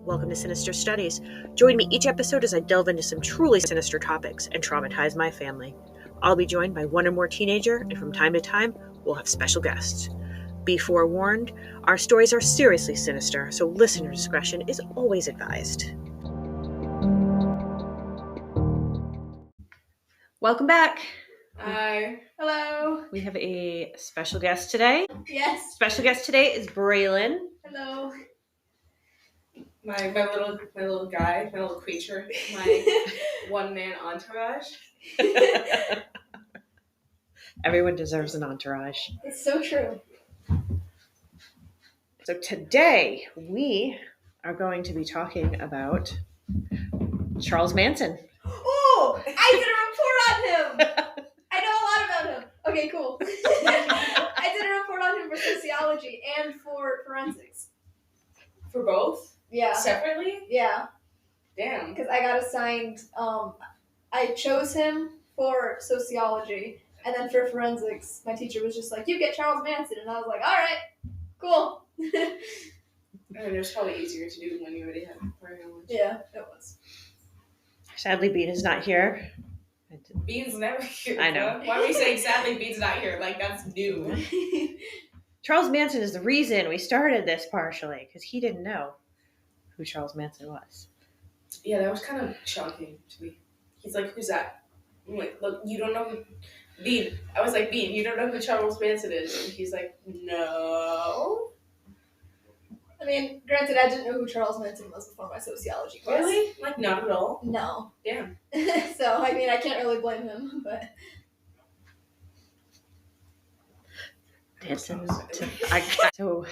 welcome to Sinister Studies. Join me each episode as I delve into some truly sinister topics and traumatize my family. I'll be joined by one or more teenager, and from time to time, we'll have special guests. Be forewarned, our stories are seriously sinister, so listener discretion is always advised. Welcome back. Hi. Hello. We have a special guest today. Yes. Special guest today is Braylon. Hello. My little guy, my little creature, my one-man entourage. Everyone deserves an entourage. It's so true. So today we are going to be talking about Charles Manson. Oh, I did a report on him. I know a lot about him. Okay, cool. I did a report on him for sociology and for forensics. For both? Yeah. Separately? Yeah. Damn. Because I got assigned, I chose him for sociology, and then for forensics, my teacher was just like, you get Charles Manson, and I was like, alright, cool. And it was probably easier to do when you already had prior knowledge. Yeah, it was. Sadly, Bean is not here. Bean's never here. I know. Why are we saying sadly Bean's not here? Like, that's new. Charles Manson is the reason we started this partially, because he didn't know who Charles Manson was. Yeah, that was kind of shocking to me. He's like, who's that? I'm like, look, you don't know who... Bean. I was like, Bean, you don't know who Charles Manson is? And he's like, no. I mean, granted, I didn't know who Charles Manson was before my sociology class. Really? Like, not at all? No. Damn. So, I mean, I can't really blame him, but... So,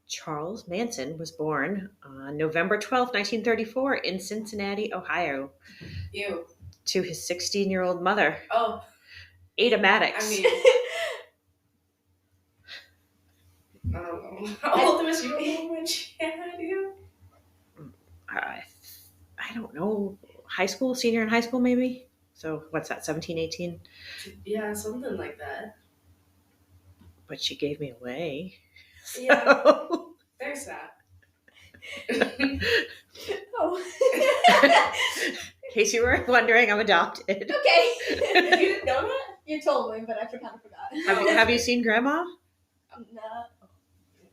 Charles Manson was born on November 12th, 1934 in Cincinnati, Ohio. Ew. To his 16-year-old mother. Oh. Ada Maddox. I mean... I don't know. How old was you when she had you? I don't know. High school? Senior in high school, maybe? So, what's that, 17, 18? Yeah, something like that. But she gave me away. Yeah. There's that. Oh. In case you were wondering, I'm adopted. Okay. You didn't know that? You told me, but I kind of forgot. Have you seen Grandma? No.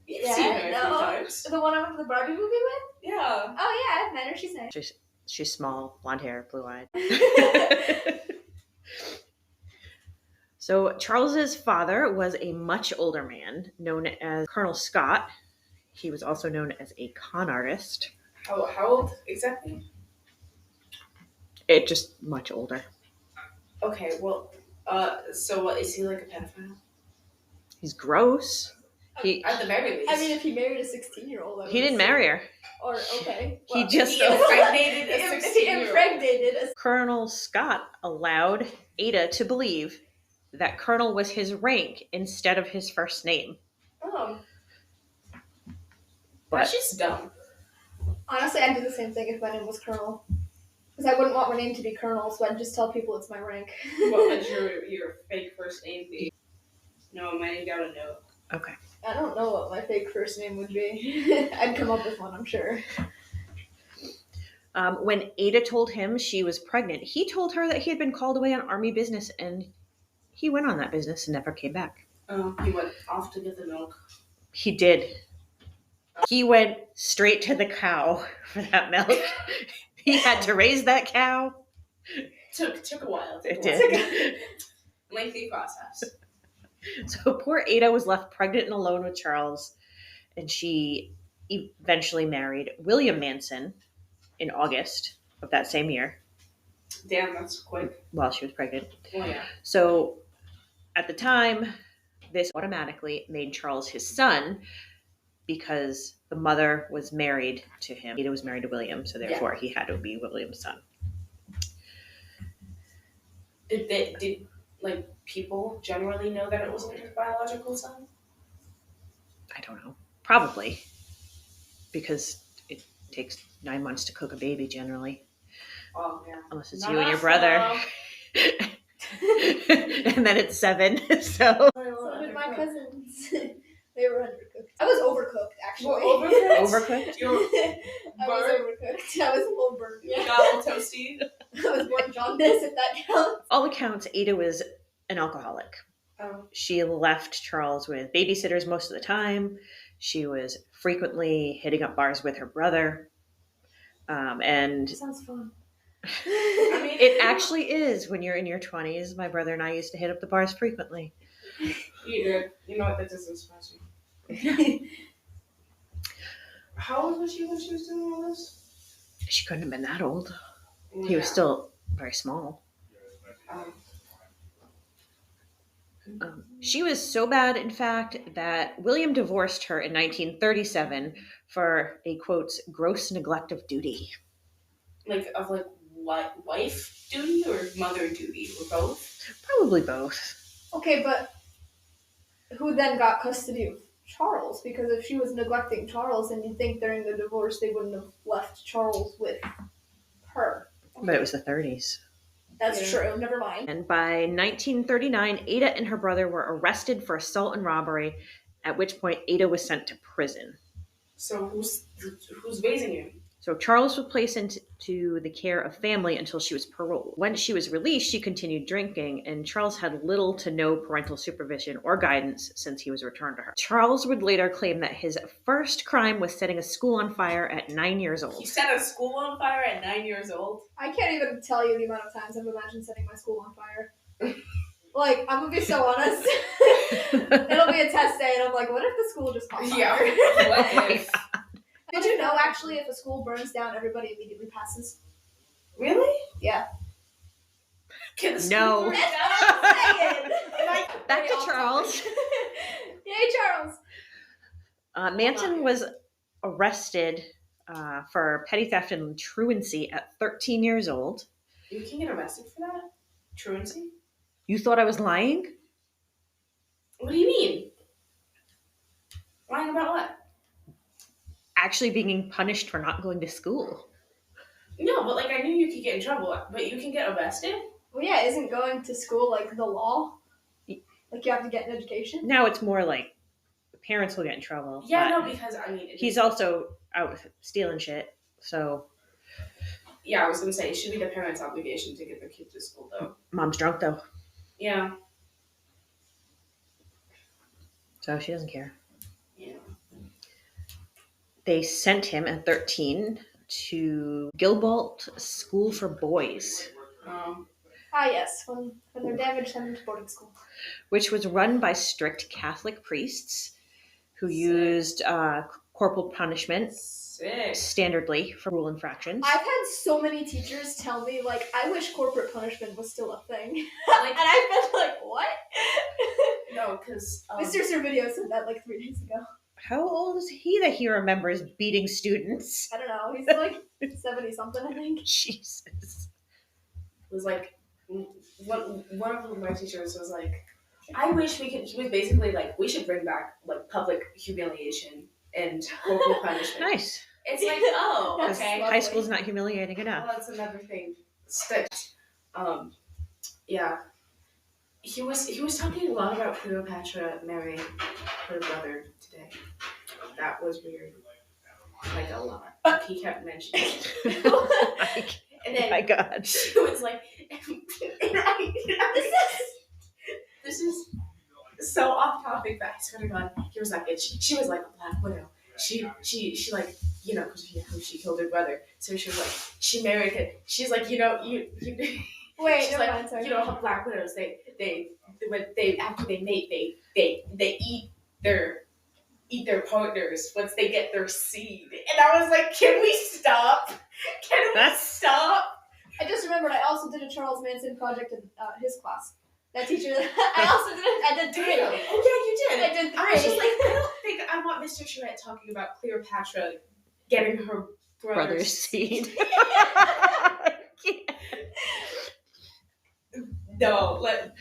You've seen her a few times. The one I went to the Barbie movie with? Yeah. Oh, yeah, I've met her. She's nice. She's small, blonde hair, blue-eyed. So Charles's father was a much older man known as Colonel Scott. He was also known as a con artist. How old exactly? Just much older. Okay, well, so what, is he like a pedophile? He's gross. At the very least. I mean, if he married a 16-year-old, he didn't marry her. Or, okay. Well, he just impregnated a 16-year-old. If he impregnated a... Colonel Scott allowed Ada to believe that Colonel was his rank instead of his first name. Oh. That's just dumb. Honestly, I'd do the same thing if my name was Colonel. Because I wouldn't want my name to be Colonel, so I'd just tell people it's my rank. What would your fake first name be? No, my name got a note. Okay. I don't know what my fake first name would be. I'd come up with one, I'm sure. When Ada told him she was pregnant, he told her that he had been called away on army business, and he went on that business and never came back. Oh, he went off to get the milk. He did. He went straight to the cow for that milk. He had to raise that cow. Took a while. It did. Lengthy process. So poor Ada was left pregnant and alone with Charles, and she eventually married William Manson in August of that same year. Damn, that's quick. While she was pregnant. Oh, yeah. So at the time, this automatically made Charles his son because the mother was married to him. Ada was married to William, so therefore he had to be William's son. Did people generally know that it wasn't his biological son? I don't know. Probably. Because it takes 9 months to cook a baby generally. Oh, yeah. Unless it's you and your brother. And then it's 7. So did my cousins. They were undercooked. I was overcooked, actually. Overcooked? I was overcooked. I was a little burnt. Yeah. Got a little toasty. I was born jaundice, if that counts. All accounts, Ada was an alcoholic. Oh. She left Charles with babysitters most of the time. She was frequently hitting up bars with her brother. And Sounds fun. I mean, it actually is when you're in your 20s. My brother and I used to hit up the bars frequently. You did. You know what? That doesn't surprise me. How old was she when she was doing all this? She couldn't have been that old. Yeah. He was still very small. She was so bad, in fact, that William divorced her in 1937 for a, quote, gross neglect of duty. Of what, wife duty or mother duty, or both? Probably both. Okay, but who then got custody of Charles? Because if she was neglecting Charles, then you'd think during the divorce they wouldn't have left Charles with her. But it was the 30s. That's true. Never mind. And by 1939, Ada and her brother were arrested for assault and robbery, at which point Ada was sent to prison. So who's raising him? So Charles was placed into the care of family until she was paroled. When she was released, she continued drinking, and Charles had little to no parental supervision or guidance since he was returned to her. Charles would later claim that his first crime was setting a school on fire at 9 years old. He set a school on fire at 9 years old? I can't even tell you the amount of times I've imagined setting my school on fire. Like, I'm gonna be so honest. It'll be a test day, and I'm like, what if the school just caught fire? Yeah. What if? Did you know, actually, if a school burns down, everybody immediately passes? Really? Yeah. Can the No. school burn That's down? what I'm saying. Back to Charles. Yay, Charles. Manson was arrested for petty theft and truancy at 13 years old. You can get arrested for that? Truancy? You thought I was lying? What do you mean? Lying about what? Actually being punished for not going to school. No, but I knew you could get in trouble, but you can get arrested? Well, yeah, isn't going to school like the law? Like you have to get an education? Now it's more like parents will get in trouble. Yeah, but no, because he's also out stealing shit, so. Yeah, I was gonna say it should be the parents' obligation to get their kid to school, though. Mom's drunk though, Yeah. so she doesn't care. Yeah. They sent him at 13 to Gilbert School for Boys, Yes, when they're damaged, send them to boarding school. which was run by strict Catholic priests who used corporal punishment Sick. standardly for rule infractions. I've had so many teachers tell me, I wish corporate punishment was still a thing. And I've been like, what? No, because... Mr. Servideo said that 3 days ago. How old is he that he remembers beating students? I don't know. He's 70-something, I think. Jesus. was one of my teachers was like, I wish we could. He was basically like, we should bring back public humiliation and corporal punishment. Nice. It's like, oh, That's okay. lovely. High school's not humiliating enough. Well, that's another thing. Sticks. Yeah. He was talking a lot about Cleopatra marrying her brother today. That was weird. A lot. He kept mentioning it. And then my God. she was like, this is so off topic, but I swear to God, he was like, she was like a Black Widow. She because she killed her brother. So she was like, she married him. She's like, you Wait, she's no, like, I'm sorry. how Black Widows, when they after they mate, they eat their partners once they get their seed. And I was like, can we stop? Stop? I just remembered I also did a Charles Manson project in his class. That teacher, I did 3. Damn. Oh yeah, you did. I did 3. I was just like, I don't think I want Mr. Charette talking about Cleopatra getting her brother's seed. No, that.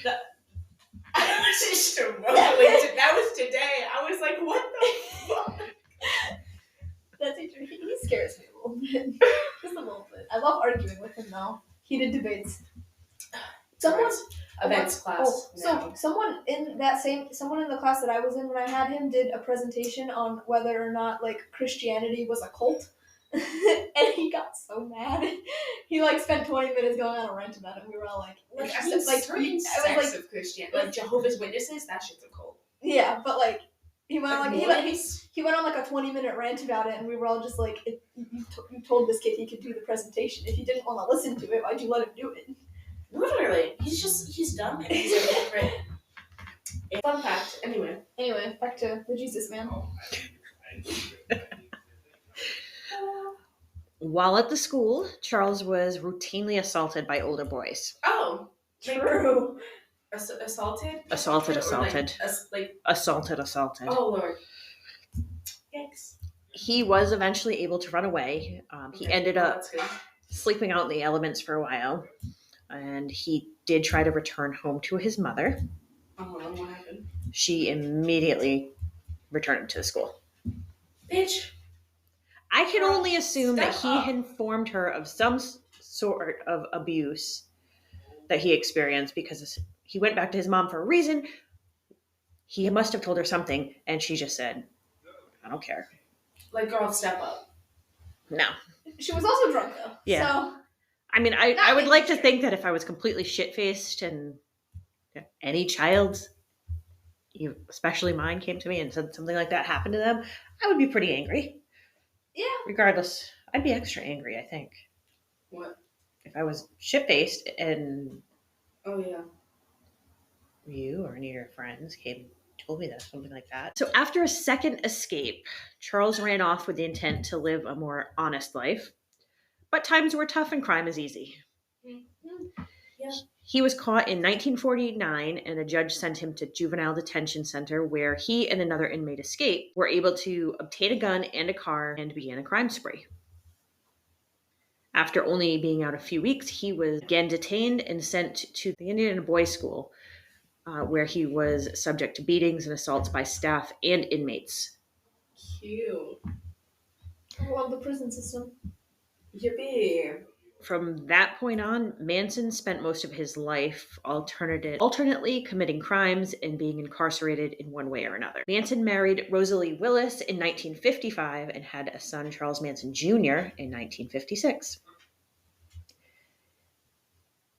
I was just that was today. I was like, what the fuck? That teacher, he scares me a little bit. Just a little bit. I love arguing with him though. Heated debates. Events class. So someone in the class that I was in when I had him did a presentation on whether or not Christianity was a cult. And he got so mad. He like spent 20 minutes going on a rant about it. And we were all like I mean, certain sects of Christianity, like Jehovah's Witnesses, that shit's a cult. Yeah, but like he went on Like, he went on like a 20-minute rant about it, and we were all just like, you told this kid he could do the presentation. If he didn't want to listen to it, why'd you let him do it? Literally, he's dumb and he's a hypocrite. Fun fact. Anyway, back to the Jesus man. While at the school, Charles was routinely assaulted by older boys. Oh, true. Assaulted. Assaulted. Like Assaulted. Oh Lord. Thanks. He was eventually able to run away. He ended up sleeping out in the elements for a while, and he did try to return home to his mother. What happened? She immediately returned him to the school. Bitch. I can only assume that he informed her of some sort of abuse that he experienced because he went back to his mom for a reason. He must have told her something, and she just said, I don't care. Like, girl, step up. No. She was also drunk, though. Yeah. So, I mean, I would like to think that if I was completely shit-faced and any child, especially mine, came to me and said something like that happened to them, I would be pretty angry. Yeah. Regardless, I'd be extra angry, I think. What? If I was shit-faced and... Oh, yeah. You or any of your friends told me that, something like that. So after a second escape, Charles ran off with the intent to live a more honest life. But times were tough and crime is easy. Mm-hmm. Yeah. He was caught in 1949 and a judge sent him to juvenile detention center where he and another inmate escaped, were able to obtain a gun and a car and began a crime spree. After only being out a few weeks, he was again detained and sent to the Indian Boys School, where he was subject to beatings and assaults by staff and inmates. Cute. I love the prison system. Yippee. From that point on, Manson spent most of his life alternately committing crimes and being incarcerated in one way or another. Manson married Rosalie Willis in 1955 and had a son, Charles Manson Jr., in 1956.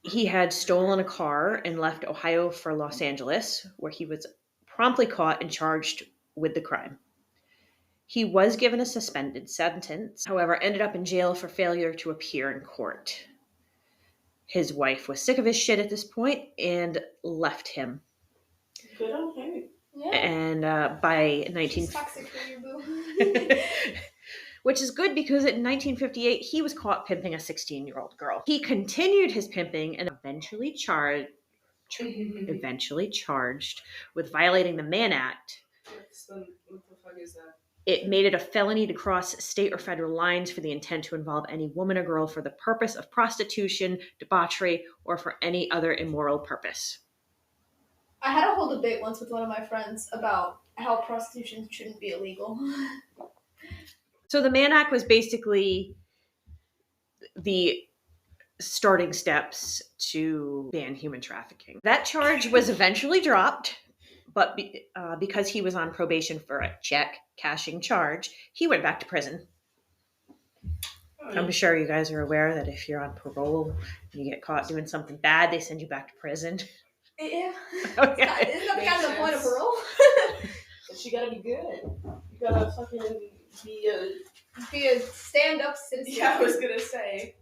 He had stolen a car and left Ohio for Los Angeles, where he was promptly caught and charged with the crime. He was given a suspended sentence, however, ended up in jail for failure to appear in court. His wife was sick of his shit at this point and left him. Good on her. Yeah. And by She's toxic for you, boo. Which is good because in 1958, he was caught pimping a 16-year-old girl. He continued his pimping and eventually charged with violating the Mann Act. What the fuck is that? It made it a felony to cross state or federal lines for the intent to involve any woman or girl for the purpose of prostitution, debauchery, or for any other immoral purpose. I had a whole debate once with one of my friends about how prostitution shouldn't be illegal. So the Mann Act was basically the starting steps to ban human trafficking. That charge was eventually dropped, but because he was on probation for a check-cashing charge, he went back to prison. I'm sure you guys are aware that if you're on parole and you get caught doing something bad, they send you back to prison. Yeah. Okay. Isn't that kind of the point of parole? But you gotta be good. You gotta fucking be a stand-up citizen. Yeah, I was gonna say.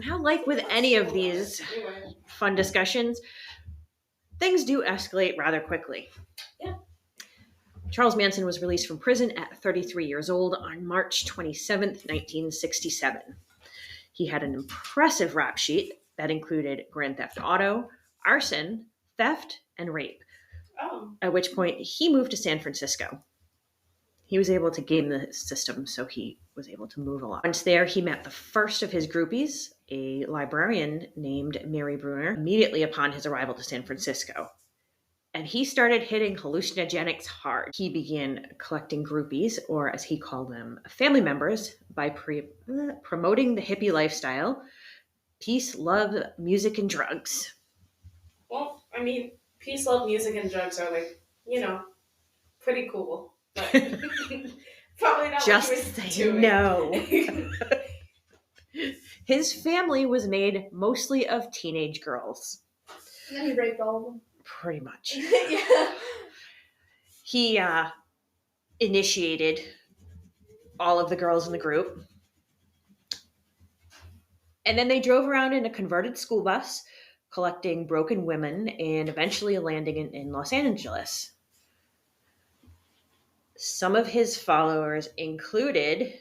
How, like with any of these fun discussions, things do escalate rather quickly. Yeah. Charles Manson was released from prison at 33 years old on March 27th, 1967. He had an impressive rap sheet that included grand theft auto, arson, theft, and rape. Oh. At which point he moved to San Francisco. He was able to game the system, so he was able to move along. Once there, he met the first of his groupies, a librarian named Mary Bruner, immediately upon his arrival to San Francisco. And he started hitting hallucinogenics hard. He began collecting groupies, or as he called them, family members, by promoting the hippie lifestyle, peace, love, music, and drugs. Well, I mean, peace, love, music, and drugs are like, pretty cool. But Probably not Just what he was say doing. no. His family was made mostly of teenage girls. And then he raped all of them. Pretty much. Yeah. He initiated all of the girls in the group. And then they drove around in a converted school bus, collecting broken women and eventually landing in Los Angeles. Some of his followers included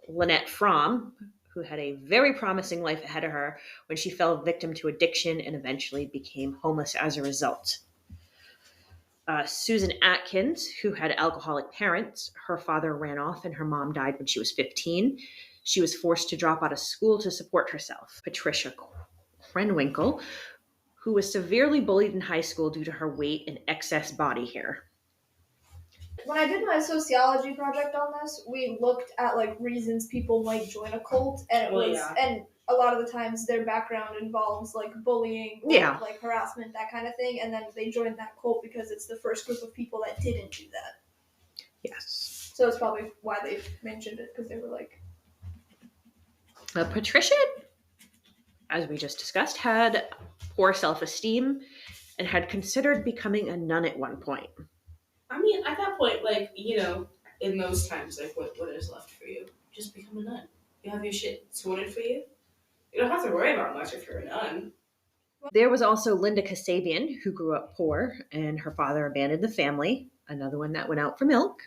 Lynette Fromm, who had a very promising life ahead of her when she fell victim to addiction and eventually became homeless as a result. Susan Atkins, who had alcoholic parents. Her father ran off and her mom died when she was 15. She was forced to drop out of school to support herself. Patricia Krenwinkel, who was severely bullied in high school due to her weight and excess body hair. When I did my sociology project on this, we looked at like reasons people might join a cult, and and a lot of the times their background involves like bullying, or, like harassment, that kind of thing, and then they joined that cult because it's the first group of people that didn't do that. Yes. So it's probably why they mentioned it, because they were like. Patricia, as we just discussed, had poor self-esteem and had considered becoming a nun at one point. I mean, at that point, like, you know, in those times, like, what is left for you? Just become a nun. You have your shit sorted for you. You don't have to worry about much if you're a nun. There was also Linda Kasabian, who grew up poor, and her father abandoned the family, another one that went out for milk.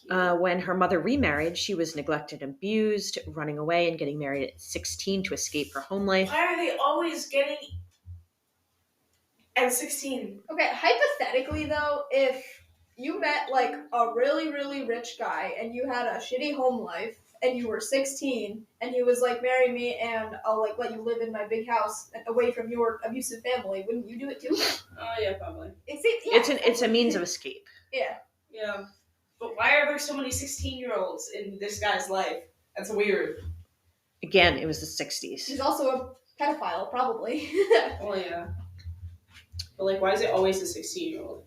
When her mother remarried, she was neglected and abused, running away and getting married at 16 to escape her home life. Why are they always getting at 16? Okay, hypothetically though, if you met like a really, really rich guy and you had a shitty home life and you were 16 and he was like, marry me and I'll like let you live in my big house away from your abusive family, wouldn't you do it too? Oh yeah, probably. It's a means of escape. Yeah. Yeah. But why are there so many 16-year-olds in this guy's life? That's weird. Again, it was the 60s. He's also a pedophile, probably. Oh yeah. But like, why is it always a 16-year-old?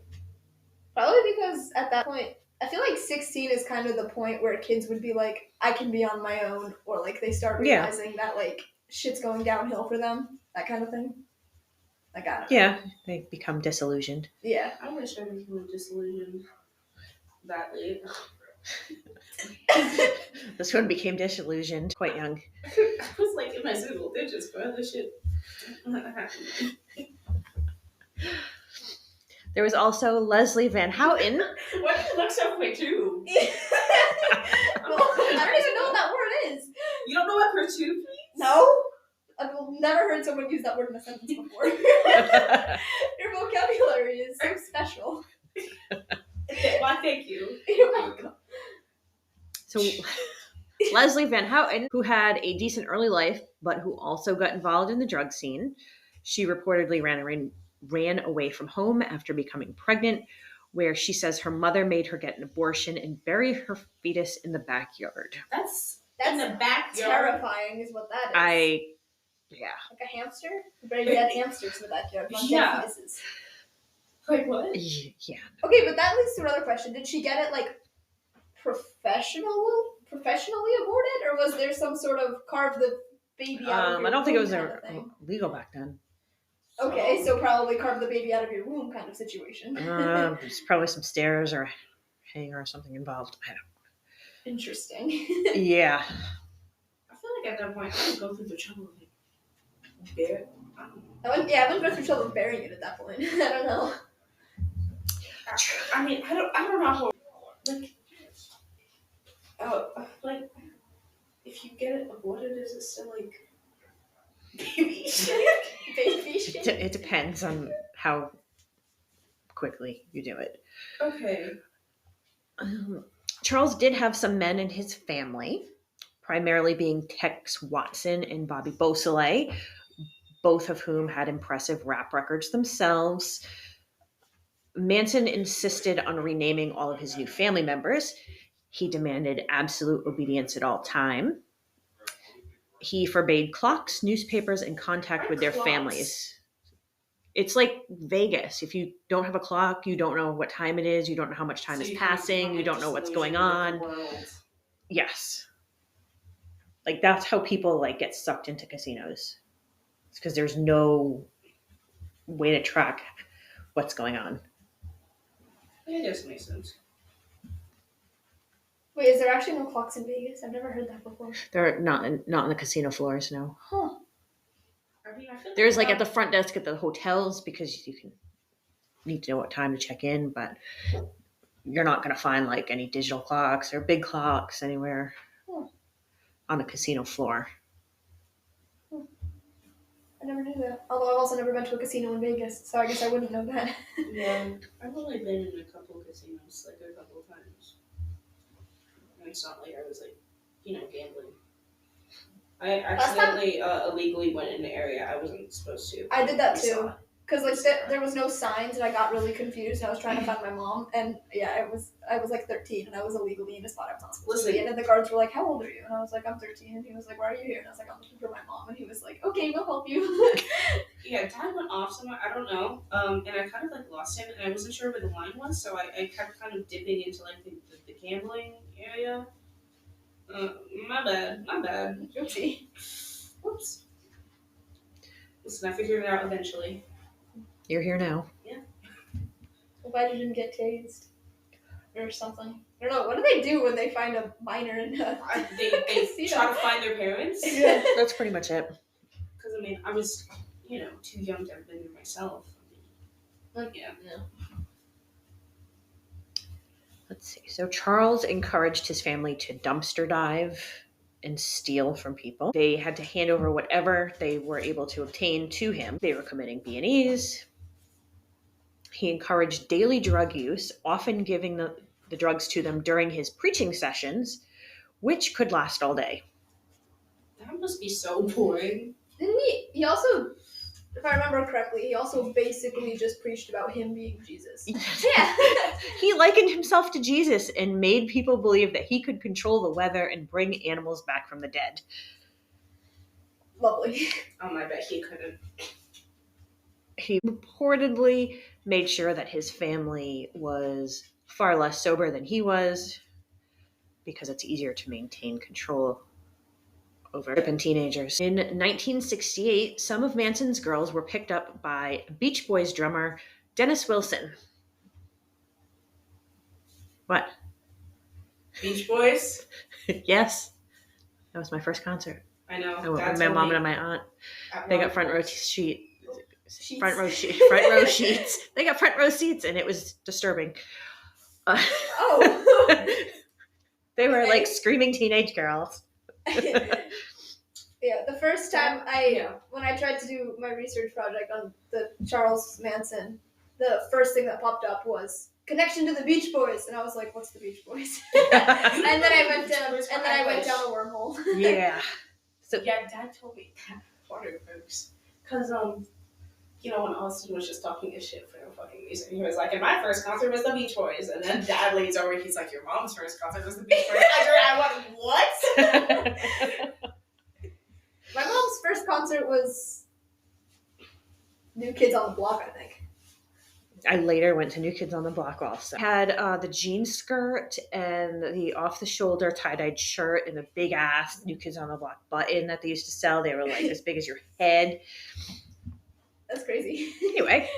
Probably because at that point, I feel like 16 is kind of the point where kids would be like, I can be on my own, or like they start realizing that like shit's going downhill for them, that kind of thing. Like, I don't know. Yeah, they become disillusioned. Yeah. I wish I became disillusioned that late. This one became disillusioned quite young. I was like in my single digits for other shit. There was also Leslie Van Houten. Why do you look so quick too? Well, I don't even know what that word is. You don't know what pertube means? No. I've never heard someone use that word in a sentence before. Your vocabulary is so special. Why, thank you. You're welcome. So, Leslie Van Houten, who had a decent early life, but who also got involved in the drug scene, she reportedly ran away from home after becoming pregnant, where she says her mother made her get an abortion and bury her fetus in the backyard. That's in the backyard. Terrifying is what that is. Yeah. Like a hamster? You bury dead hamsters in the backyard, not Yeah. dead fetuses. Like what? Yeah. Okay, but that leads to another question. Did she get it like professionally aborted, or was there some sort of carve the baby out of your I don't think it was womb kind of thing? legal back then. Okay, so probably carve the baby out of your womb kind of situation. There's probably some stairs or hanger or something involved. I don't know. Interesting. Yeah. I feel like at that point I would go through the trouble of like bear. I wouldn't go through trouble burying it at that point. I don't know. I mean, I don't know how, like, if you get it aborted, is it still like baby shit? Baby shit? It depends on how quickly you do it. Okay. Charles did have some men in his family, primarily being Tex Watson and Bobby Beausoleil, both of whom had impressive rap records themselves. Manson insisted on renaming all of his new family members. He demanded absolute obedience at all time. He forbade clocks, newspapers, and contact with their families. It's like Vegas. If you don't have a clock, you don't know what time it is. You don't know how much time is passing. You don't know what's going on. Yes. Like, that's how people, like, get sucked into casinos. It's because there's no way to track what's going on. Yeah, it does make sense. Wait, is there actually no clocks in Vegas? I've never heard that before. They're not in the casino floors, no. Huh. I mean, I feel There's, like, at the front desk at the hotels, because you need to know what time to check in, but you're not going to find, like, any digital clocks or big clocks anywhere on the casino floor. I never knew that. Although I've also never been to a casino in Vegas, so I guess I wouldn't know that. Yeah, I've only been in a couple of casinos, like a couple of times. And it's not like I was like, gambling. I accidentally illegally went in an area I wasn't supposed to. I did that too. Because like there was no signs, and I got really confused. And I was trying to find my mom, and yeah, I was like 13, and I was illegally in a spot I was not supposed to be in. And the guards were like, "How old are you?" And I was like, "I'm 13." And he was like, "Why are you here?" And I was like, "I'm looking for my mom." And he was like, "Okay, we'll help you." Yeah, Dad went off somewhere. I don't know. And I kind of like lost him, and I wasn't sure where the line was, so I kept kind of dipping into like the gambling area. My bad. Oopsie. Whoops. Listen, I figured it out eventually. You're here now. Yeah. I'm glad you didn't get tased. Or something. I don't know. What do they do when they find a minor in a they try to find their parents? Yeah, that's pretty much it. Because, I mean, I was, too young to have been there myself. Yeah. Let's see. So Charles encouraged his family to dumpster dive and steal from people. They had to hand over whatever they were able to obtain to him. They were committing B&Es. He encouraged daily drug use, often giving the drugs to them during his preaching sessions, which could last all day. That must be so boring. Didn't he also, if I remember correctly, he also basically just preached about him being Jesus. Yeah. He likened himself to Jesus and made people believe that he could control the weather and bring animals back from the dead. Lovely. I bet he couldn't. He reportedly made sure that his family was far less sober than he was, because it's easier to maintain control over teenagers. In 1968, some of Manson's girls were picked up by Beach Boys drummer Dennis Wilson. What? Beach Boys? Yes. That was my first concert. I know. I went with my mom and my aunt. They got front row seats. Front row sheets. They got front row seats, and it was disturbing. They were like screaming teenage girls. Yeah, the first time when I tried to do my research project on the Charles Manson, the first thing that popped up was connection to the Beach Boys, and I was like, "What's the Beach Boys?" and then I went down a wormhole. Yeah. So yeah, Dad told me that water folks, because when Austin was just talking his shit for no fucking reason, he was like, "And my first concert was the Beach Boys," and then Dad leans over, he's like, "Your mom's first concert was the Beach Boys." I went, "What?" My mom's first concert was New Kids on the Block, I think. I later went to New Kids on the Block also. Had the jean skirt and the off-the-shoulder tie-dyed shirt and the big-ass New Kids on the Block button that they used to sell. They were like as big as your head. That's crazy. Anyway.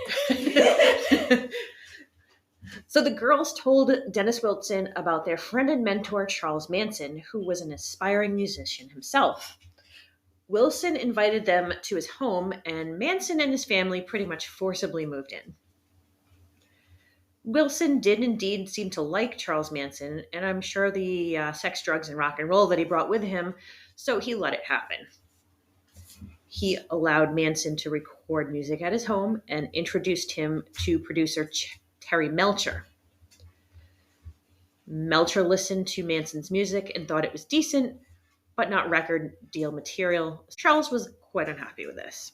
So the girls told Dennis Wilson about their friend and mentor, Charles Manson, who was an aspiring musician himself. Wilson invited them to his home, and Manson and his family pretty much forcibly moved in. Wilson did indeed seem to like Charles Manson, and I'm sure the sex, drugs, and rock and roll that he brought with him, so he let it happen. He allowed Manson to record music at his home and introduced him to producer Terry Melcher. Melcher listened to Manson's music and thought it was decent, but not record deal material. Charles was quite unhappy with this.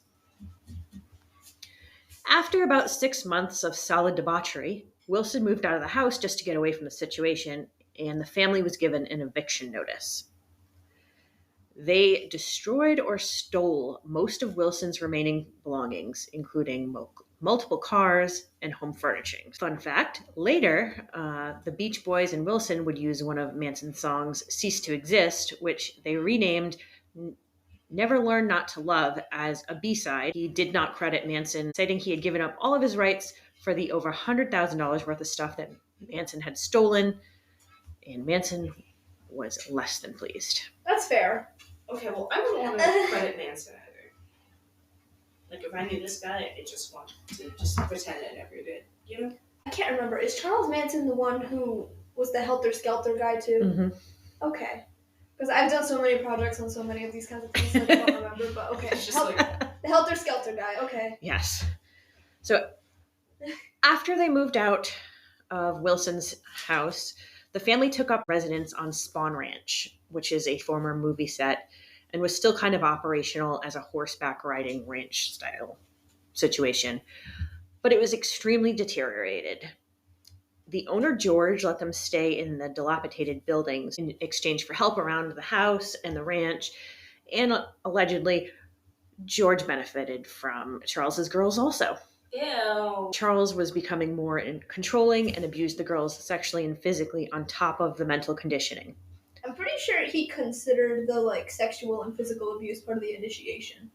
After about 6 months of solid debauchery, Wilson moved out of the house just to get away from the situation, and the family was given an eviction notice. They destroyed or stole most of Wilson's remaining belongings, including multiple cars, and home furnishings. Fun fact, later, the Beach Boys and Wilson would use one of Manson's songs, Cease to Exist, which they renamed Never Learn Not to Love as a B-side. He did not credit Manson, citing he had given up all of his rights for the over $100,000 worth of stuff that Manson had stolen, and Manson was less than pleased. That's fair. Okay, well, I don't want to credit Manson either. Like, if I knew this guy, I just want to just pretend I never did, you know? I can't remember. Is Charles Manson the one who was the Helter Skelter guy too? Mm-hmm. Okay. Because I've done so many projects on so many of these kinds of things that I don't remember, but okay. It's just like... The Helter Skelter guy, okay. Yes. So, after they moved out of Wilson's house, the family took up residence on Spawn Ranch, which is a former movie set, and was still kind of operational as a horseback riding ranch style situation. But it was extremely deteriorated. The owner, George, let them stay in the dilapidated buildings in exchange for help around the house and the ranch. And allegedly, George benefited from Charles's girls also. Ew. Charles was becoming more controlling and abused the girls sexually and physically on top of the mental conditioning. I'm pretty sure he considered the like sexual and physical abuse part of the initiation.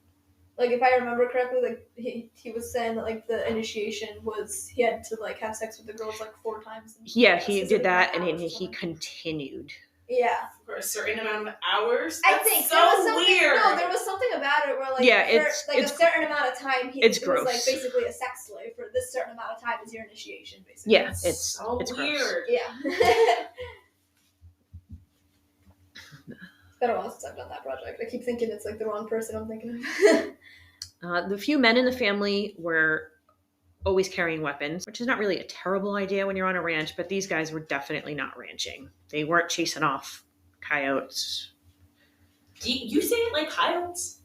Like if I remember correctly, like he was saying that like the initiation was he had to like have sex with the girls like 4 times. Yeah, he did that, and he continued. Yeah, for a certain amount of hours. I think so there was something. weird. No, there was something about it where like it's a certain amount of time he it's was gross. like basically a sex slave for this certain amount of time is your initiation, basically. Yeah, it's so it's weird. gross. Yeah. It's been a while since I've done that project. I keep thinking it's like the wrong person I'm thinking of. The few men in the family were always carrying weapons, which is not really a terrible idea when you're on a ranch, but these guys were definitely not ranching. They weren't chasing off coyotes. You say it like coyotes?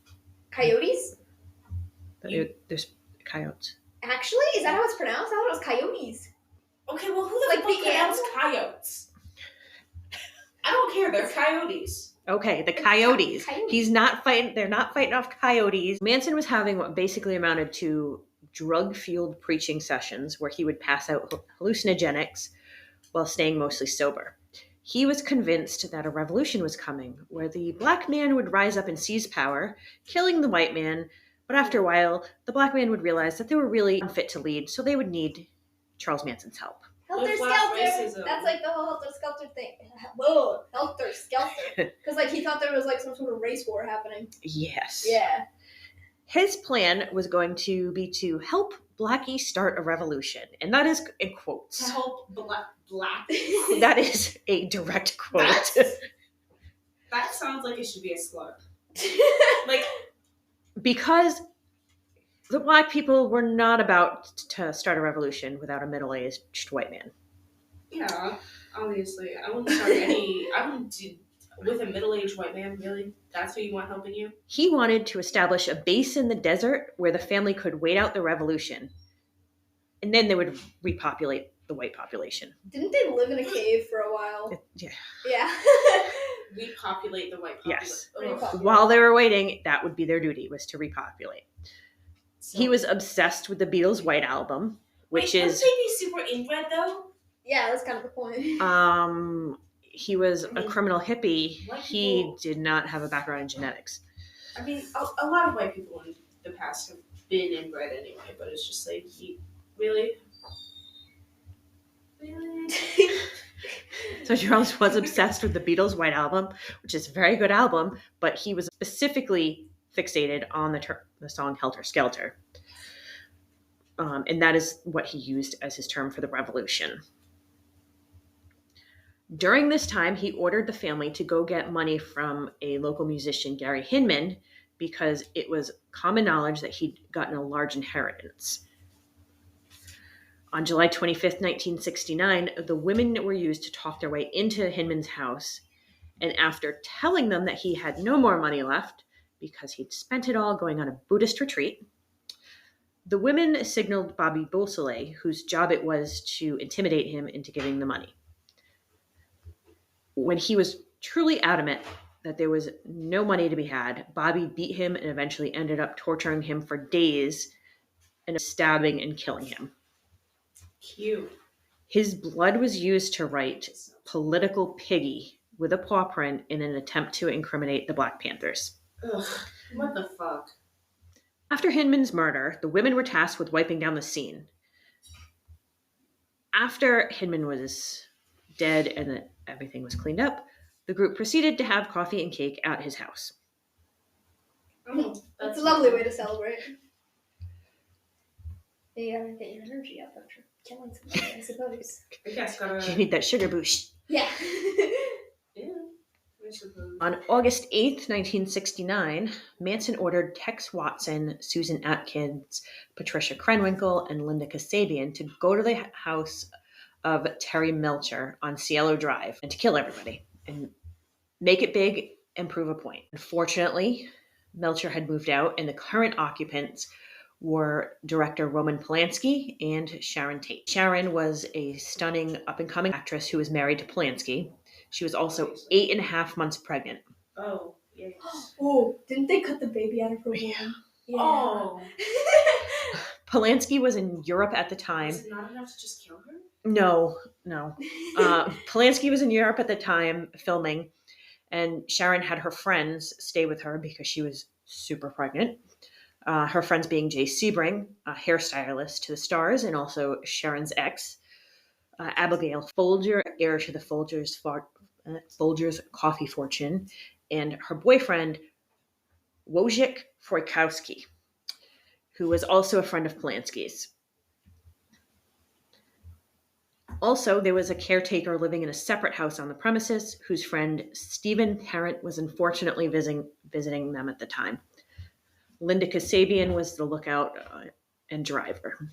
Coyotes? There's coyotes. Actually? Is that how it's pronounced? I thought it was coyotes. Okay, well, who the Like fuck the pronounced animal? coyotes? I don't care, they're coyotes. Okay, the coyotes. Coyotes. He's not fighting. They're not fighting off coyotes. Manson was having what basically amounted to drug-fueled preaching sessions where he would pass out hallucinogenics while staying mostly sober. He was convinced that a revolution was coming where the black man would rise up and seize power, killing the white man, but after a while, the black man would realize that they were really unfit to lead, so they would need Charles Manson's help. Helter Black Skelter. racism. That's like the whole Helter Skelter thing. Whoa, Helter Skelter. Because like he thought there was like some sort of race war happening. Yes. Yeah. His plan was going to be to help Blackie start a revolution, and that is in quotes. To help black. That is a direct quote. That sounds like it should be a slur. Like, because the black people were not about to start a revolution without a middle-aged white man. yeah, obviously. I wouldn't do with a middle-aged white man, really? That's who you want helping you? He wanted to establish a base in the desert where the family could wait out the revolution, and then they would repopulate the white population. Didn't they live in a cave for a while? Yeah. Yeah. Repopulate the white population. Yes. Repopulate. While they were waiting, that would be their duty, was to repopulate. So, He was obsessed with the Beatles' White Album, which wait, is... Wouldn't they be super inbred, though? Yeah, that's kind of the point. He was a criminal hippie. White He people- did not have a background in genetics. I mean, a lot of white people in the past have been inbred anyway, but it's just like, really? Really? So Charles was obsessed with the Beatles' White Album, which is a very good album, but he was specifically fixated on the song Helter Skelter. And that is what he used as his term for the revolution. During this time, he ordered the family to go get money from a local musician, Gary Hinman, because it was common knowledge that he'd gotten a large inheritance. On July 25th, 1969, the women were used to talk their way into Hinman's house, and after telling them that he had no more money left because he'd spent it all going on a Buddhist retreat, the women signaled Bobby Beausoleil, whose job it was to intimidate him into giving the money. When he was truly adamant that there was no money to be had, Bobby beat him and eventually ended up torturing him for days and stabbing and killing him. Cute. His blood was used to write "Political Piggy" with a paw print in an attempt to incriminate the Black Panthers. Ugh, what the fuck? After Hinman's murder, the women were tasked with wiping down the scene. After Hinman was dead and everything was cleaned up, the group proceeded to have coffee and cake at his house. That's a lovely way to celebrate. You gotta get your energy up after killing somebody, I suppose. I guess gotta. You need that sugar boost. Yeah. Yeah. I suppose. On August 8th, 1969, Manson ordered Tex Watson, Susan Atkins, Patricia Krenwinkel, and Linda Kasabian to go to the house of Terry Melcher on Cielo Drive and to kill everybody and make it big and prove a point. Unfortunately, Melcher had moved out, and the current occupants were director Roman Polanski and Sharon Tate. Sharon was a stunning up-and-coming actress who was married to Polanski. She was also 8.5 months pregnant. Oh, yes. Oh, didn't they cut the baby out of her womb? Yeah. Yeah. Oh. Polanski was in Europe at the time. Was it not enough to just kill her? No. Polanski was in Europe at the time filming, and Sharon had her friends stay with her because she was super pregnant. Her friends being Jay Sebring, a hairstylist to the stars, and also Sharon's ex, Abigail Folger, heir to the Folger's coffee fortune, and her boyfriend, Wojciech Frojkowski, who was also a friend of Polanski's. Also, there was a caretaker living in a separate house on the premises whose friend Stephen Parent was unfortunately visiting them at the time. Linda Kasabian was the lookout and driver.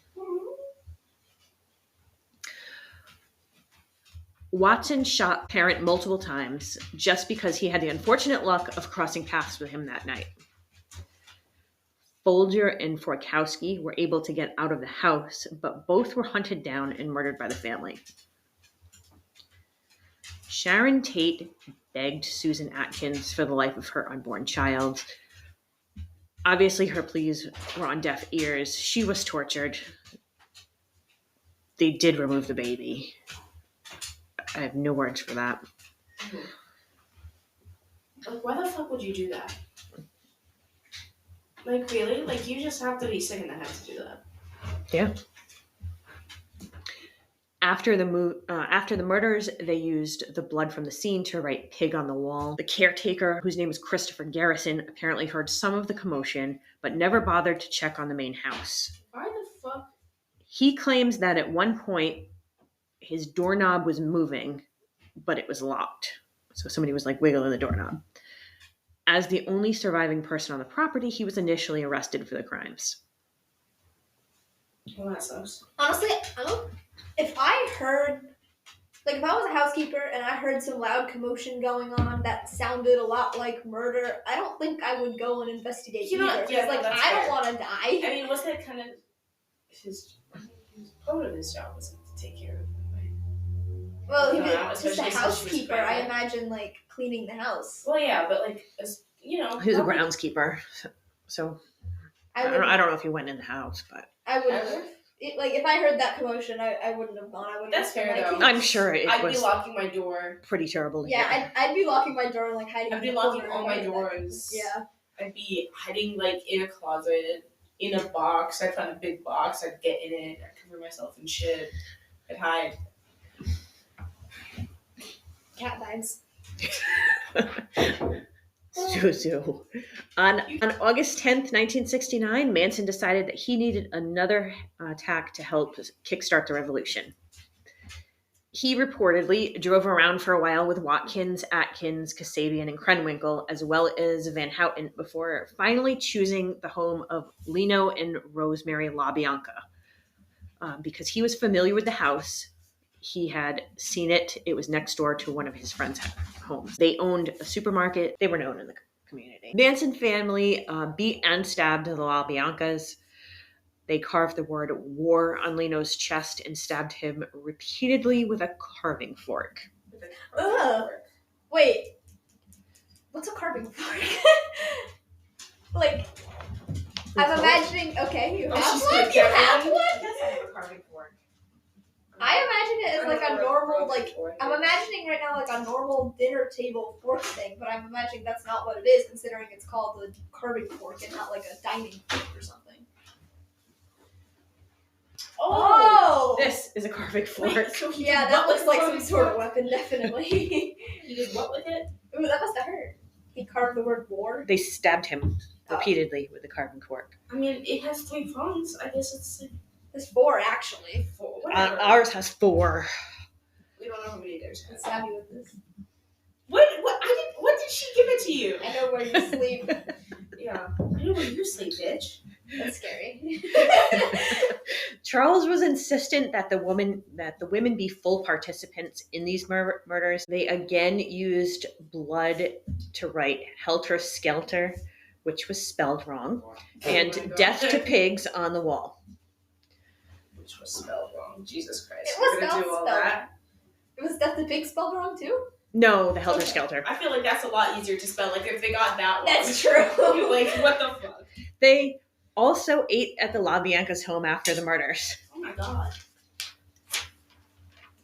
Watson shot Parent multiple times just because he had the unfortunate luck of crossing paths with him that night. Folger and Frojkowski were able to get out of the house, but both were hunted down and murdered by the family. Sharon Tate begged Susan Atkins for the life of her unborn child. Obviously, her pleas were on deaf ears. She was tortured. They did remove the baby. I have no words for that. Like, why the fuck would you do that? Like, really? Like, you just have to be sick in the head to do that. Yeah. After the murders, they used the blood from the scene to write "pig" on the wall. The caretaker, whose name was Christopher Garrison, apparently heard some of the commotion, but never bothered to check on the main house. Why the fuck? He claims that at one point, his doorknob was moving, but it was locked. So somebody was like wiggling the doorknob. As the only surviving person on the property, he was initially arrested for the crimes. Well, that sucks. Honestly, if I was a housekeeper and I heard some loud commotion going on that sounded a lot like murder, I don't think I would go and investigate either. Yeah, Because, that's I don't fair. want to die. I mean, was that kind of part of his job wasn't to take care of him, right? Well, he No, was especially just a since she was housekeeper. I pregnant. imagine, cleaning the house. Well, yeah, but like, you know, He was a probably- groundskeeper, so I I don't know if he went in the house, but I would. Ever? If I heard that commotion, I wouldn't have gone. I would. That's fair, though. I'm sure it I'd be was locking my door. pretty terrible to Yeah, hear. I'd be locking my door and hiding. I'd be in the locking corner all my and doors. Yeah. I'd be hiding in a closet, in a box. I'd find a big box. I'd get in it. I'd cover myself in shit. I'd hide. Cat vibes. So. On August 10th, 1969, Manson decided that he needed another attack to help kickstart the revolution. He reportedly drove around for a while with Watkins, Atkins, Kasabian, and Krenwinkel, as well as Van Houten, before finally choosing the home of Lino and Rosemary LaBianca. Because he was familiar with the house, he had seen it. It was next door to one of his friends' homes. They owned a supermarket. They were known in the community. Manson family beat and stabbed the LaBiancas. They carved the word "war" on Lino's chest and stabbed him repeatedly with a carving fork. Ugh. Wait. What's a carving fork? I'm imagining. Okay, you have she's one. gonna You get have one? one. Yes, I have a carving fork. I imagine it as like a normal, like, I'm imagining. imagining right now like a normal dinner table fork thing, but I'm imagining that's not what it is, considering it's called a carving fork and not like a dining fork or something. Oh! This is a carving fork. Wait, so he Yeah, did that what looks with the like some carving sort of fork? weapon, definitely. He did what with it? Ooh, that must have hurt. He carved the word war. They stabbed him repeatedly with the carving fork. I mean, it has 3 prongs. I guess it's like There's 4, actually. 4. Whatever. Ours has 4. We don't know how many theirs Let's has. stab you with this. What did she give it to you? I know where you sleep. Yeah. I know where you sleep, bitch. That's scary. Charles was insistent that the women be full participants in these murders. They again used blood to write helter skelter, which was spelled wrong, and my God. death to pigs on the wall. Which was spelled wrong. Jesus Christ. It was We're gonna spelled do all spelled. that. It was Death the Pig spelled wrong too? No, the helter skelter. I feel like that's a lot easier to spell. Like if they got that one. That's true. Like what the fuck? They also ate at the LaBianca's home after the murders. Oh my God.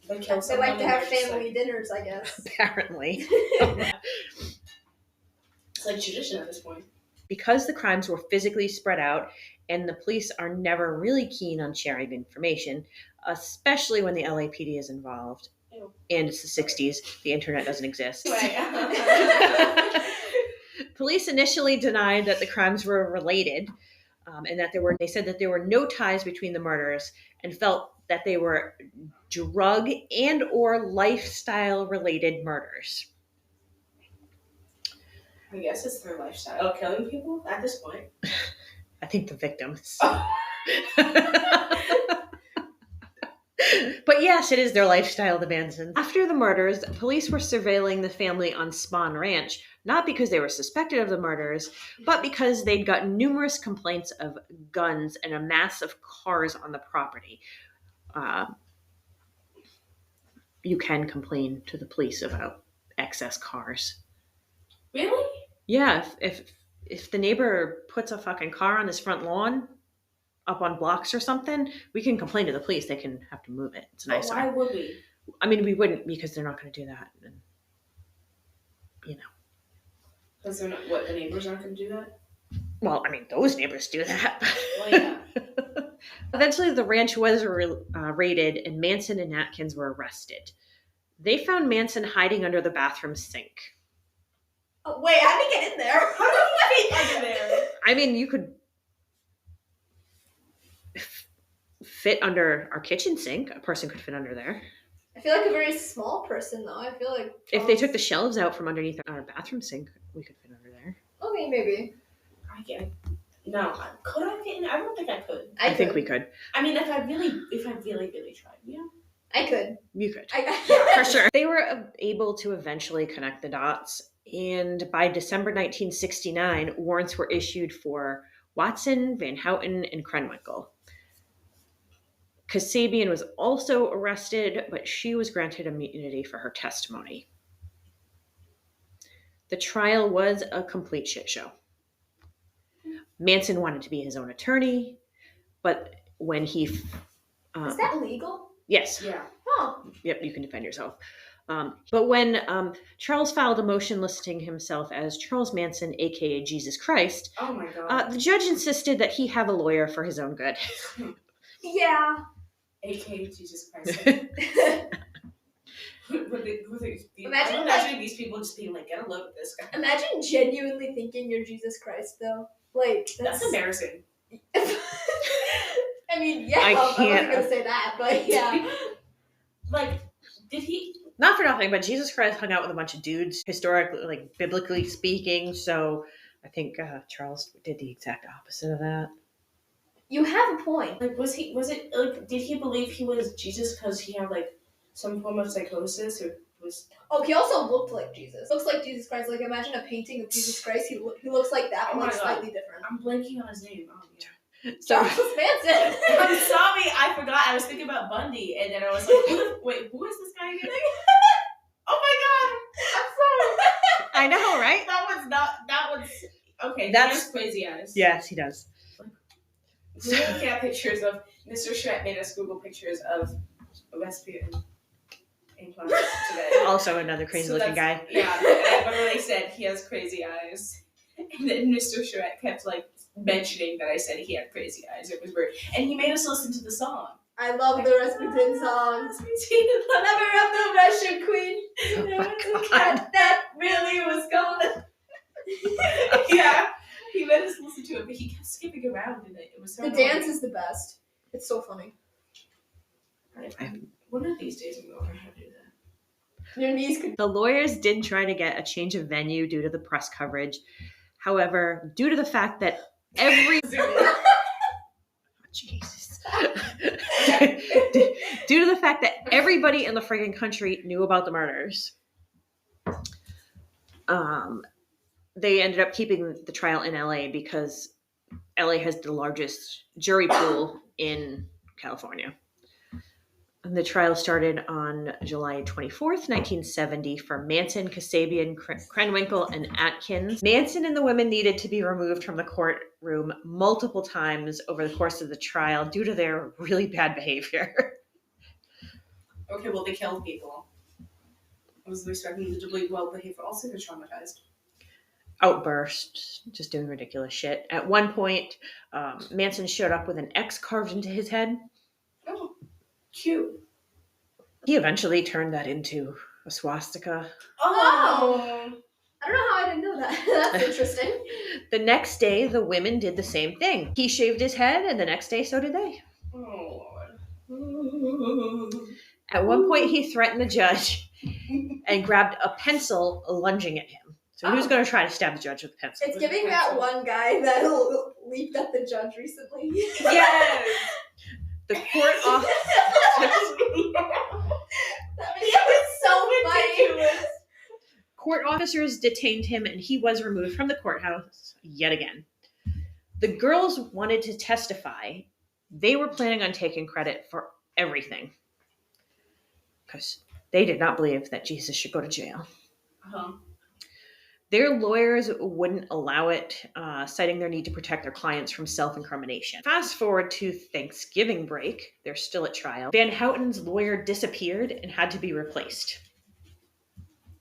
They They killed someone. like to and have they're just family dinners, I guess. Apparently. It's like tradition at this point. Because the crimes were physically spread out and the police are never really keen on sharing information, especially when the LAPD is involved. Ew. And it's the 60s, the internet doesn't exist. Right. Police initially denied that the crimes were related, and that they said that there were no ties between the murders and felt that they were drug and or lifestyle related murders. I guess it's their lifestyle. Killing people at this point. I think the victims. But yes, it is their lifestyle, the Mansons. After the murders, police were surveilling the family on Spawn Ranch, not because they were suspected of the murders, but because they'd gotten numerous complaints of guns and a mass of cars on the property. You can complain to the police about excess cars. Really? Yeah, if the neighbor puts a fucking car on his front lawn, up on blocks or something, we can complain to the police. They can have to move it. It's nicer. Why would we? I mean, we wouldn't, because they're not going to do that. And, you know. Because they're not, what, the neighbors aren't going to do that? Well, I mean, those neighbors do that. Well, yeah. Eventually, the ranch was raided, and Manson and Atkins were arrested. They found Manson hiding under the bathroom sink. Oh, wait, how did he get in there? How did he get in there? I mean, you could fit under our kitchen sink. A person could fit under there. I feel like a very small person, though. I feel like If they took the shelves out from underneath our bathroom sink, we could fit under there. Okay, maybe. I get. No, could I get in? I don't think I could. I think we could. I mean, if I really tried, yeah. I could. You could. I For sure. They were able to eventually connect the dots, and by December 1969, warrants were issued for Watson, Van Houten, and Krenwinkel. Kasabian was also arrested, but she was granted immunity for her testimony. The trial was a complete shit show. Manson wanted to be his own attorney, but when he... Is that legal? Yes. Yeah. Oh. Yep, you can defend yourself. But when Charles filed a motion listing himself as Charles Manson, a.k.a. Jesus Christ, Oh my God. the judge insisted that he have a lawyer for his own good. Yeah. A.K.A. Jesus Christ. Imagine, imagine these people just being like, get a load of this guy. Imagine genuinely thinking you're Jesus Christ, though. Like, That's embarrassing. I mean, yeah, I I wasn't can't. gonna say that, but yeah. Like, did he? Not for nothing, but Jesus Christ hung out with a bunch of dudes, historically, like biblically speaking. So I think Charles did the exact opposite of that. You have a point. Like, did he believe he was Jesus because he had, like, some form of psychosis, or was... Oh, he also looked like Jesus. Looks like Jesus Christ. Like, imagine a painting of Jesus Christ. He looks like that, Oh but my like God. slightly different. I'm blanking on his name. Oh, yeah. So Charles Manson. I'm sorry, I forgot. I was thinking about Bundy, and then I was like, wait, who is this guy again? Oh my God! I'm sorry. I know, right? That one's okay. That's- That's crazy eyes. Yes, he does. We were looking at pictures of Mr. Shrek made us Google pictures of Rasputin implants today. Also another crazy looking guy. Yeah, and I literally said he has crazy eyes. And then Mr. Shrek kept like mentioning that I said he had crazy eyes. It was weird. And he made us listen to the song. I love the Rasputin song. Never of the Russian queen. There was a cat that really was gone. Yeah, he made us listen to it, but he kept skipping around in it. It was so The annoying. dance is the best. It's so funny. One of these days I'm going to learn how to do that. Your knees could. The lawyers did try to get a change of venue due to the press coverage. However, due to the fact that every Jesus. Due to the fact that everybody in the friggin' country knew about the murders, they ended up keeping the trial in LA because LA has the largest jury pool in California. And the trial started on July 24th, 1970 for Manson, Kasabian, Krenwinkel, and Atkins. Manson and the women needed to be removed from the courtroom multiple times over the course of the trial due to their really bad behavior. Okay, well, they killed people. I was expecting them to be well behaved, but also they're traumatized. Outbursts, just doing ridiculous shit. At one point, Manson showed up with an X carved into his head. Oh, cute. He eventually turned that into a swastika. Oh! I don't know how I didn't know that. That's interesting. The next day, the women did the same thing. He shaved his head, and the next day, so did they. Oh, Lord. At one point, he threatened the judge and grabbed a pencil, lunging at him. So he was going to try to stab the judge with a pencil. It's giving that one guy that leaped at the judge recently. Yes! The court officer. That video is so funny. Court officers detained him, and he was removed from the courthouse yet again. The girls wanted to testify. They were planning on taking credit for everything because they did not believe that Jesus should go to jail. Uh-huh. Their lawyers wouldn't allow it, citing their need to protect their clients from self-incrimination. Fast forward to Thanksgiving break. They're still at trial. Van Houten's lawyer disappeared and had to be replaced.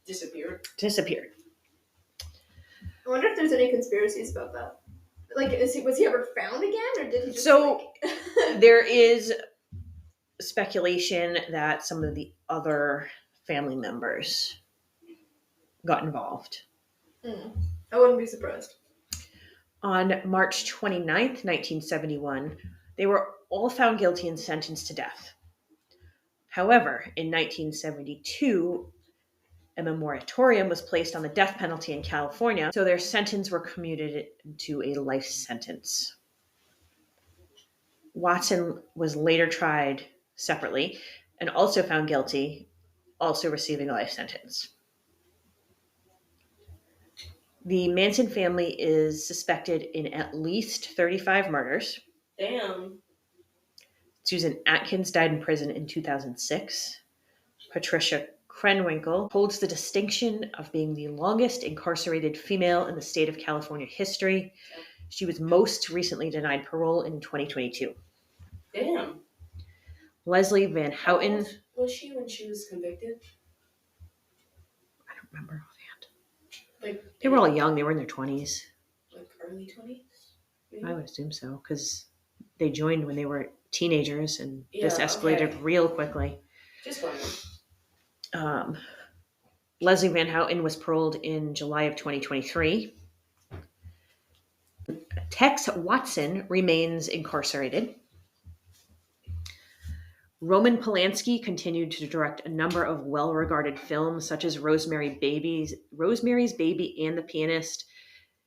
Disappeared. I wonder if there's any conspiracies about that. Like, was he ever found again, or did he just? So there is speculation that some of the other family members got involved. I wouldn't be surprised. On March 29th, 1971, they were all found guilty and sentenced to death. However, in 1972, a moratorium was placed on the death penalty in California, so their sentence were commuted to a life sentence. Watson was later tried separately and also found guilty, also receiving a life sentence. The Manson family is suspected in at least 35 murders. Damn. Susan Atkins died in prison in 2006. Patricia Krenwinkel holds the distinction of being the longest incarcerated female in the state of California history. She was most recently denied parole in 2022. Damn. Leslie Van Houten. How old was she when she was convicted? I don't remember offhand. Like They were all young. They were in their 20s. Like early 20s? Maybe? I would assume so, because they joined when they were teenagers, and this Yeah, escalated okay. real quickly. Just wondering. Leslie Van Houten was paroled in July of 2023. Tex Watson remains incarcerated. Roman Polanski continued to direct a number of well-regarded films, such as Rosemary's Baby, and The Pianist.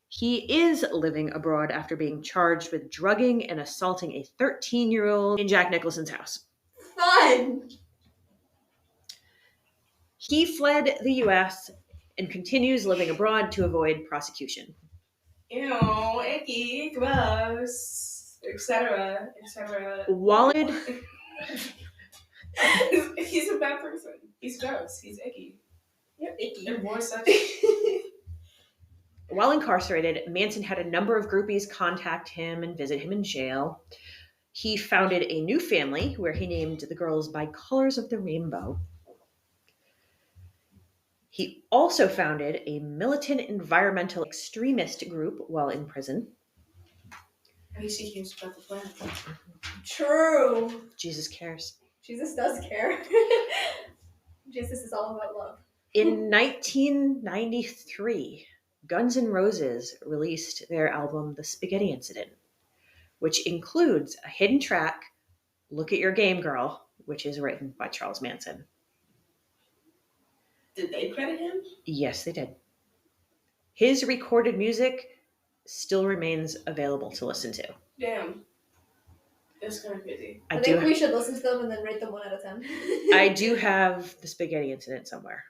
He is living abroad after being charged with drugging and assaulting a 13-year-old in Jack Nicholson's house. Fun! He fled the U.S. and continues living abroad to avoid prosecution. Ew, icky, gross, etc., etc. Walid. He's a bad person. He's gross. He's icky. You're icky. And more such. While incarcerated, Manson had a number of groupies contact him and visit him in jail. He founded a new family where he named the girls by colors of the rainbow. He also founded a militant environmental extremist group while in prison. At least he cares about the planet. True. Jesus cares. Jesus does care. Jesus is all about love. In 1993, Guns N' Roses released their album The Spaghetti Incident, which includes a hidden track, Look at Your Game Girl, which is written by Charles Manson. Did they credit him? Yes, they did. His recorded music still remains available to listen to. Damn. That's kind of crazy. I think we should listen to them and then rate them 1 out of 10. I do have The Spaghetti Incident somewhere.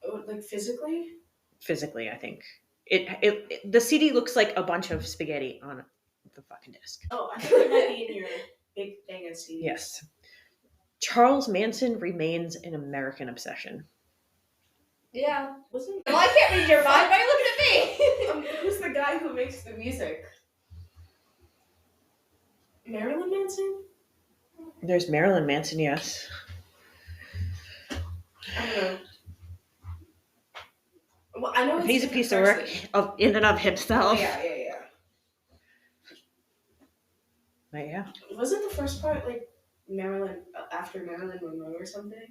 Oh, like physically? Physically, I think. The CD looks like a bunch of spaghetti on the fucking disc. Oh, I think it might be in your big thing of CDs. Yes. Charles Manson remains an American obsession. Yeah. Wasn't Well, I can't read your mind. Why are you looking at me? Who's the guy who makes the music? Marilyn Manson? There's Marilyn Manson, yes. I don't know. Well, I know it's He's a piece of work in and of himself. Oh, yeah. But yeah. Wasn't the first part like Marilyn after Marilyn Monroe or something?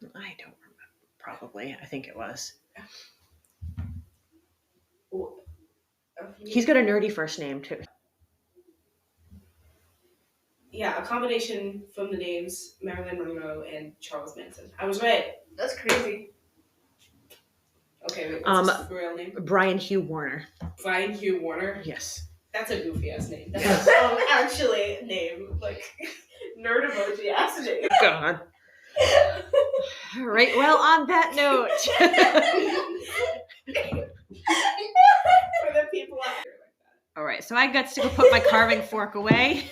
I don't remember. Probably. I think it was. Well, He's got a nerdy first name, too. Yeah, a combination from the names Marilyn Monroe and Charles Manson. I was right. That's crazy. Okay, wait, what's his real name? Brian Hugh Warner. Brian Hugh Warner? Yes. That's a goofy ass name. That's actually a name. Like, nerd emoji ass name. God. All right, well, on that note. For the people out there like that. All right, so I got to go put my carving fork away.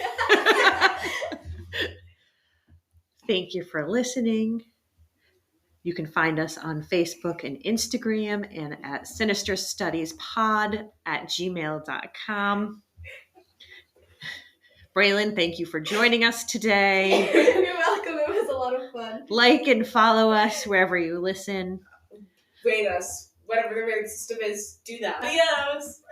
Thank you for listening. You can find us on Facebook and Instagram and at sinisterstudiespod@gmail.com. Braylon, thank you for joining us today. You're welcome. It was a lot of fun. Like and follow us wherever you listen. Rate us. Whatever the rating system is, do that. Adios!